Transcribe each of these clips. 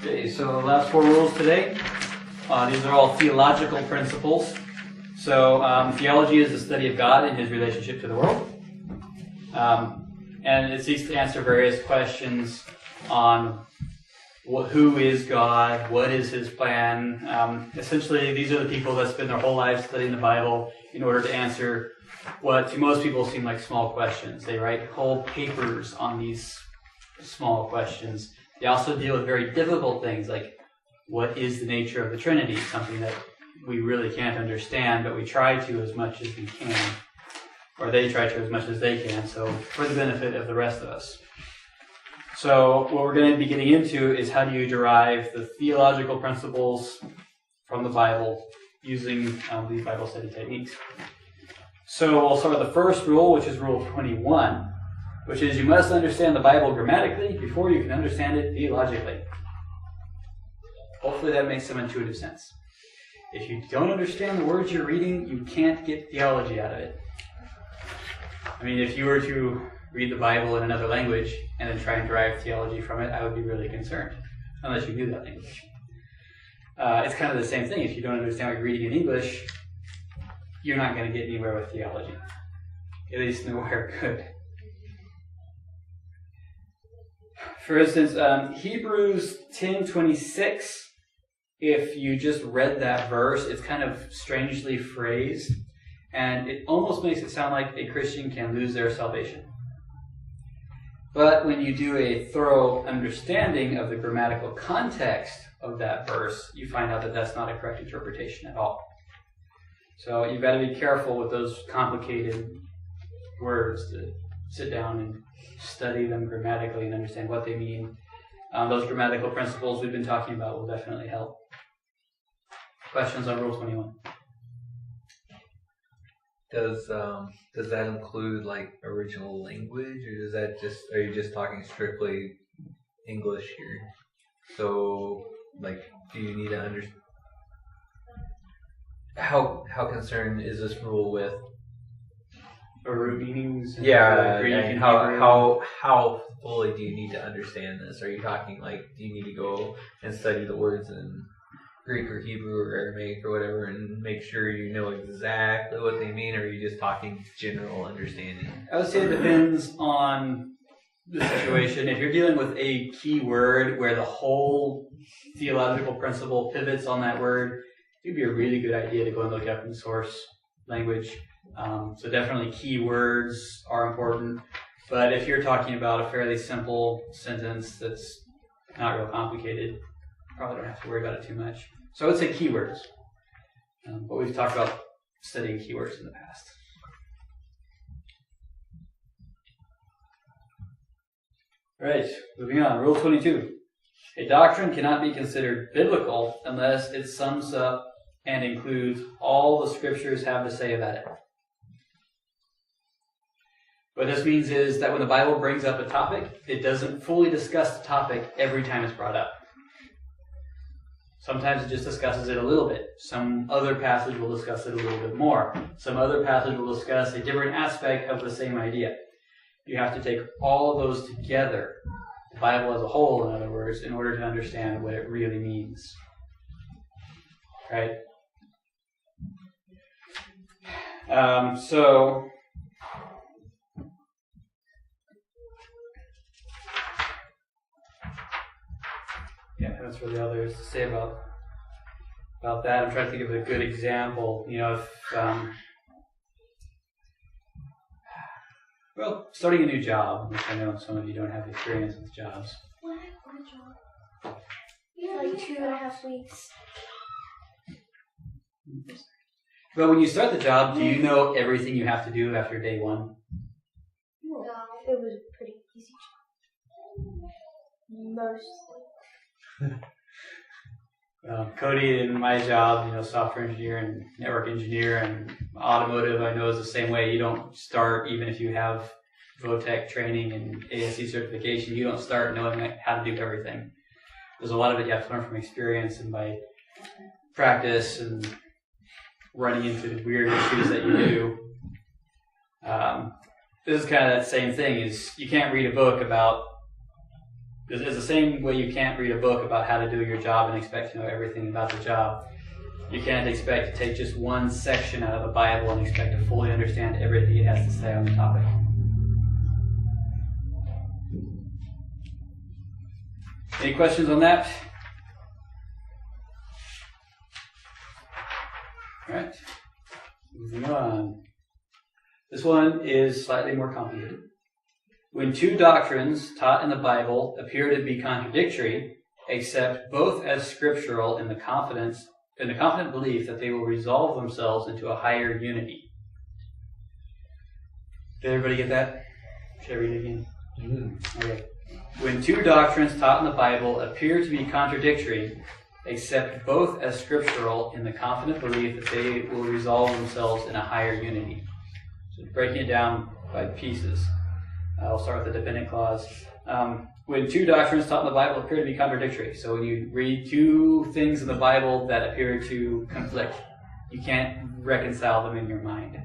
Okay, so the last 4 rules today. These are all theological principles. So theology is the study of God and His relationship to the world. And it seeks to answer various questions on who is God, what is His plan. Essentially, these are the people that spend their whole lives studying the Bible in order to answer what to most people seem like small questions. They write whole papers on these small questions. They also deal with very difficult things like what is the nature of the Trinity, something that we really can't understand, but we try to as much as we can, or they try to as much as they can, so for the benefit of the rest of us. So what we're going to be getting into is how do you derive the theological principles from the Bible using these Bible study techniques. So we'll start with the first rule, which is Rule 21, which is you must understand the Bible grammatically before you can understand it theologically. Hopefully that makes some intuitive sense. If you don't understand the words you're reading, you can't get theology out of it. I mean, if you were to read the Bible in another language and then try and derive theology from it, I would be really concerned, unless you knew that language. It's kind of the same thing. If you don't understand what you're reading in English, you're not going to get anywhere with theology. At least nowhere good. For instance, Hebrews 10:26, if you just read that verse, it's kind of strangely phrased, and it almost makes it sound like a Christian can lose their salvation. But when you do a thorough understanding of the grammatical context of that verse, you find out that that's not a correct interpretation at all. So you've got to be careful with those complicated words, to sit down and study them grammatically and understand what they mean. Those grammatical principles we've been talking about will definitely help. Questions on Rule 21? Does that include like original language, or does that are you just talking strictly English here? So like, do you need to understand? How concerned is this rule with root meanings? And how fully do you need to understand this? Are you talking like, do you need to go and study the words in Greek or Hebrew or Aramaic or whatever and make sure you know exactly what they mean, or are you just talking general understanding? I would say it depends on the situation. If you're dealing with a key word where the whole theological principle pivots on that word, it'd be a really good idea to go and look up in source language. So definitely key words are important. But if you're talking about a fairly simple sentence that's not real complicated, probably don't have to worry about it too much. So I would say keywords. But we've talked about studying keywords in the past. All right, moving on. Rule 22. A doctrine cannot be considered biblical unless it sums up and includes all the scriptures have to say about it. What this means is that when the Bible brings up a topic, it doesn't fully discuss the topic every time it's brought up. Sometimes it just discusses it a little bit. Some other passage will discuss it a little bit more. Some other passage will discuss a different aspect of the same idea. You have to take all of those together, the Bible as a whole, in other words, in order to understand what it really means. Right? Yeah, that's really all there is to say about that. I'm trying to think of a good example. You know, starting a new job, which I know some of you don't have experience with jobs. What job? Like 2.5 weeks. But when you start the job, do you know everything you have to do after day one? No, it was a pretty easy job. Mostly. Cody in my job, software engineer and network engineer and automotive, I know is the same way. You don't start, even if you have VOTEC training and ASE certification, you don't start knowing how to do everything. There's a lot of it you have to learn from experience and by practice and running into the weird issues that you do. This is kind of that same thing, is you can't read a book about Because it's the same way you can't read a book about how to do your job and expect to know everything about the job. You can't expect to take just one section out of the Bible and expect to fully understand everything it has to say on the topic. Any questions on that? All right. Moving on. This one is slightly more complicated. When two doctrines taught in the Bible appear to be contradictory, accept both as scriptural in the confident belief that they will resolve themselves into a higher unity. Did everybody get that? Should I read it again? Okay. When two doctrines taught in the Bible appear to be contradictory, accept both as scriptural in the confident belief that they will resolve themselves in a higher unity. So breaking it down by pieces. I'll start with the dependent clause. When two doctrines taught in the Bible appear to be contradictory, so when you read two things in the Bible that appear to conflict, you can't reconcile them in your mind.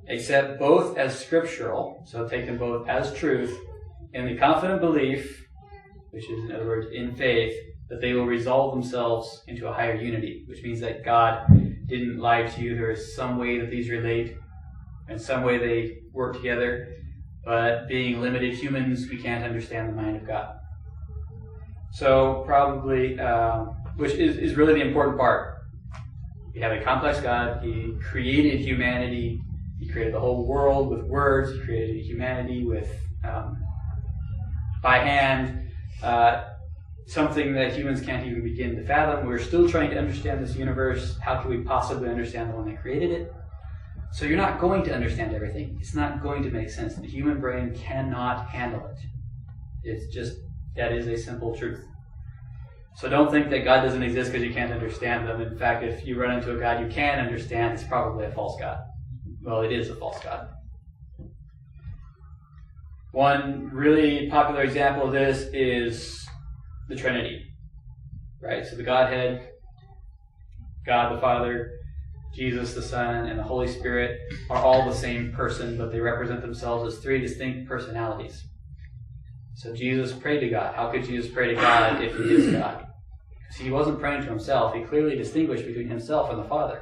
Accept both as scriptural, so take them both as truth, in the confident belief, which is in other words in faith, that they will resolve themselves into a higher unity, which means that God didn't lie to you. There is some way that these relate, in some way they work together, but being limited humans, we can't understand the mind of God. So probably, which is really the important part. We have a complex God. He created humanity. He created the whole world with words. He created humanity with by hand. Something that humans can't even begin to fathom. We're still trying to understand this universe. How can we possibly understand the one that created it? So you're not going to understand everything. It's not going to make sense. The human brain cannot handle it. It's just, that is a simple truth. So don't think that God doesn't exist because you can't understand them. In fact, if you run into a God you can understand, it's probably a false God. Well, it is a false God. One really popular example of this is the Trinity. Right? So the Godhead, God the Father, Jesus the Son, and the Holy Spirit are all the same person, but they represent themselves as three distinct personalities. So Jesus prayed to God. How could Jesus pray to God if he is God? Because he wasn't praying to himself. He clearly distinguished between himself and the Father.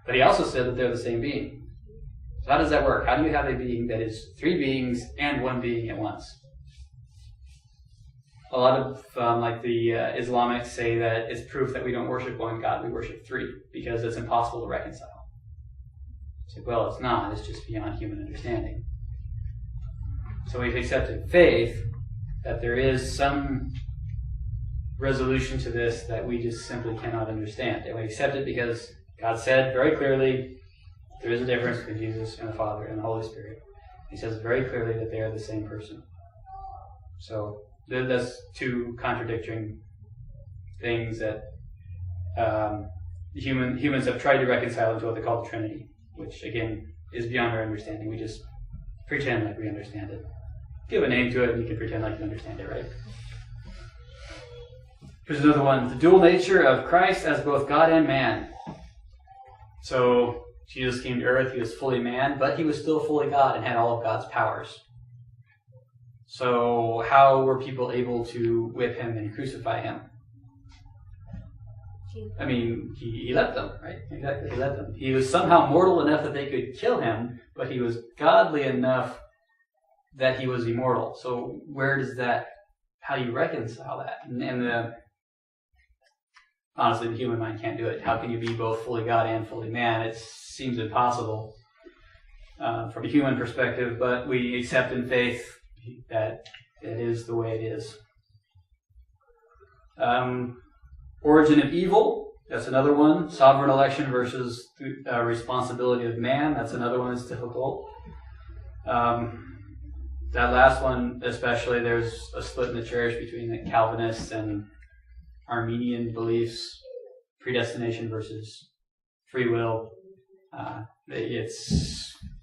But he also said that they're the same being. So how does that work? How do you have a being that is three beings and one being at once? A lot of, like the Islamics say that it's proof that we don't worship one God, we worship three, because it's impossible to reconcile. It's like, well, it's not. It's just beyond human understanding. So we've accepted faith that there is some resolution to this that we just simply cannot understand. And we accept it because God said very clearly there is a difference between Jesus and the Father and the Holy Spirit. He says very clearly that they are the same person. So that's two contradicting things that humans have tried to reconcile into what they call the Trinity, which again is beyond our understanding. We just pretend like we understand it. Give a name to it and you can pretend like you understand it, right? Here's another one. The dual nature of Christ as both God and man. So Jesus came to earth, he was fully man, but he was still fully God and had all of God's powers. So how were people able to whip him and crucify him? I mean, he let them, right? Exactly, he let them. He was somehow mortal enough that they could kill him, but he was godly enough that he was immortal. So where does that, how do you reconcile that? And honestly, the human mind can't do it. How can you be both fully God and fully man? It seems impossible from a human perspective, but we accept in faith that it is the way it is. Origin of evil, that's another one. Sovereign election versus responsibility of man, that's another one that's difficult. That last one especially, there's a split in the church between the Calvinists and Armenian beliefs, predestination versus free will.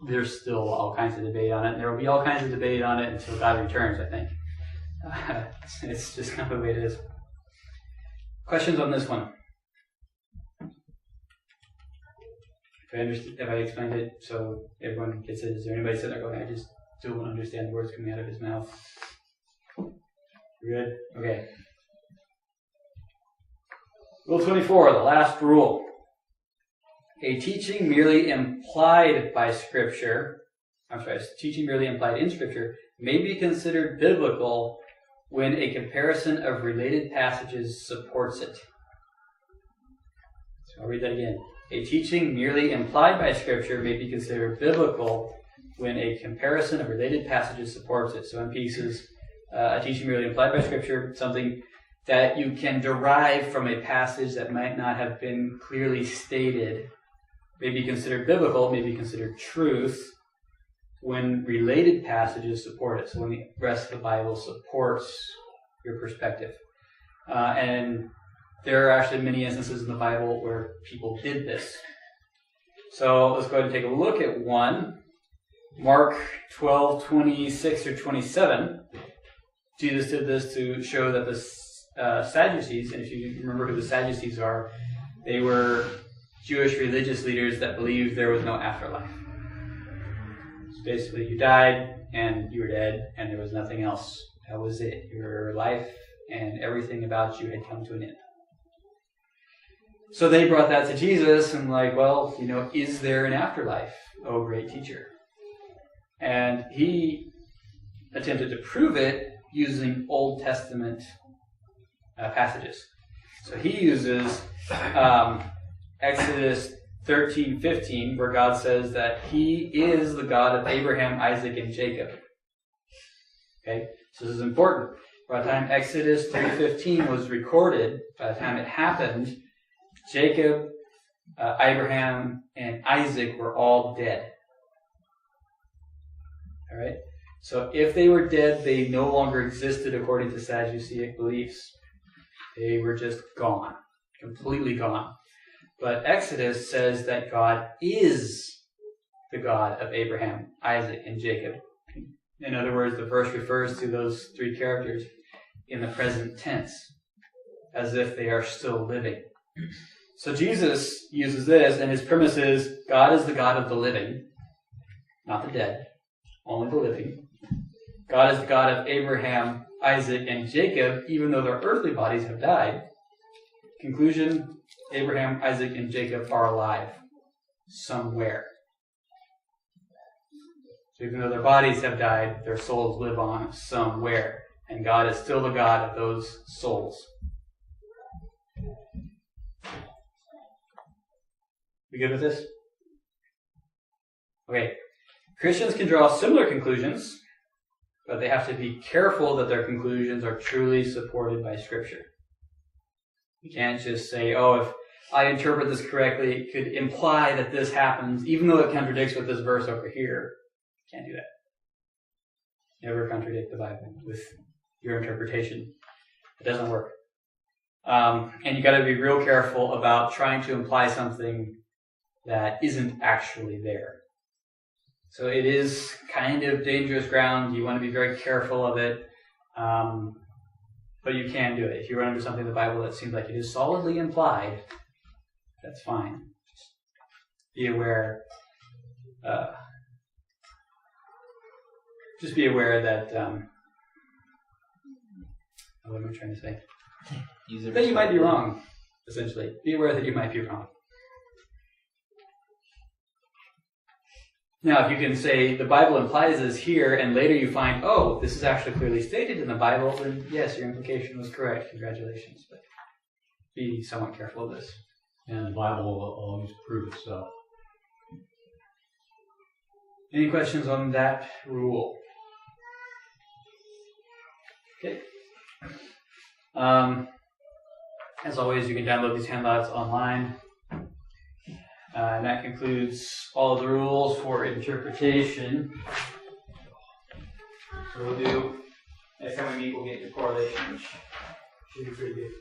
There's still all kinds of debate on it, and there will be all kinds of debate on it until God returns, I think. It's just kind of the way it is. Questions on this one? If I explained it so everyone gets it, is there anybody sitting there going, I just don't understand the words coming out of his mouth? We're good? Okay. Rule 24, the last rule. A teaching merely implied by Scripture, teaching merely implied in Scripture may be considered biblical when a comparison of related passages supports it. So I'll read that again. A teaching merely implied by Scripture may be considered biblical when a comparison of related passages supports it. So in pieces, a teaching merely implied by Scripture, something that you can derive from a passage that might not have been clearly stated, may be considered biblical, may be considered truth, when related passages support it. So when the rest of the Bible supports your perspective. And there are actually many instances in the Bible where people did this. So let's go ahead and take a look at one. Mark 12:26 or 27. Jesus did this to show that the Sadducees, and if you remember who the Sadducees are, they were Jewish religious leaders that believed there was no afterlife. So basically, you died and you were dead, and there was nothing else. That was it. Your life and everything about you had come to an end. So they brought that to Jesus and well, is there an afterlife, oh great teacher? And he attempted to prove it using Old Testament passages. So he uses Exodus 13:15, where God says that he is the God of Abraham, Isaac, and Jacob. Okay, so this is important. By the time Exodus 3:15 was recorded, by the time it happened, Jacob, Abraham, and Isaac were all dead. All right? So if they were dead, they no longer existed according to Sadduceic beliefs. They were just gone, completely gone. But Exodus says that God is the God of Abraham, Isaac, and Jacob. In other words, the verse refers to those three characters in the present tense, as if they are still living. So Jesus uses this, and his premise is God is the God of the living, not the dead, only the living. God is the God of Abraham, Isaac, and Jacob, even though their earthly bodies have died. Conclusion, Abraham, Isaac, and Jacob are alive somewhere. So even though their bodies have died, their souls live on somewhere. And God is still the God of those souls. We good with this? Okay. Christians can draw similar conclusions, but they have to be careful that their conclusions are truly supported by Scripture. You can't just say, if I interpret this correctly, it could imply that this happens, even though it contradicts with this verse over here. You can't do that. Never contradict the Bible with your interpretation. It doesn't work. And you got to be real careful about trying to imply something that isn't actually there. So it is kind of dangerous ground. You want to be very careful of it. But you can do it. If you run into something in the Bible that seems like it is solidly implied, that's fine. Just be aware. Just be aware that. What am I trying to say? That you might be wrong. Essentially, be aware that you might be wrong. Now, if you can say the Bible implies this here, and later you find, this is actually clearly stated in the Bible, then yes, your implication was correct. Congratulations. But be somewhat careful of this. And the Bible will always prove itself. Any questions on that rule? Okay. As always, you can download these handouts online. And that concludes all of the rules for interpretation. So we'll do, next time we meet, we'll get your correlation, which should be pretty good.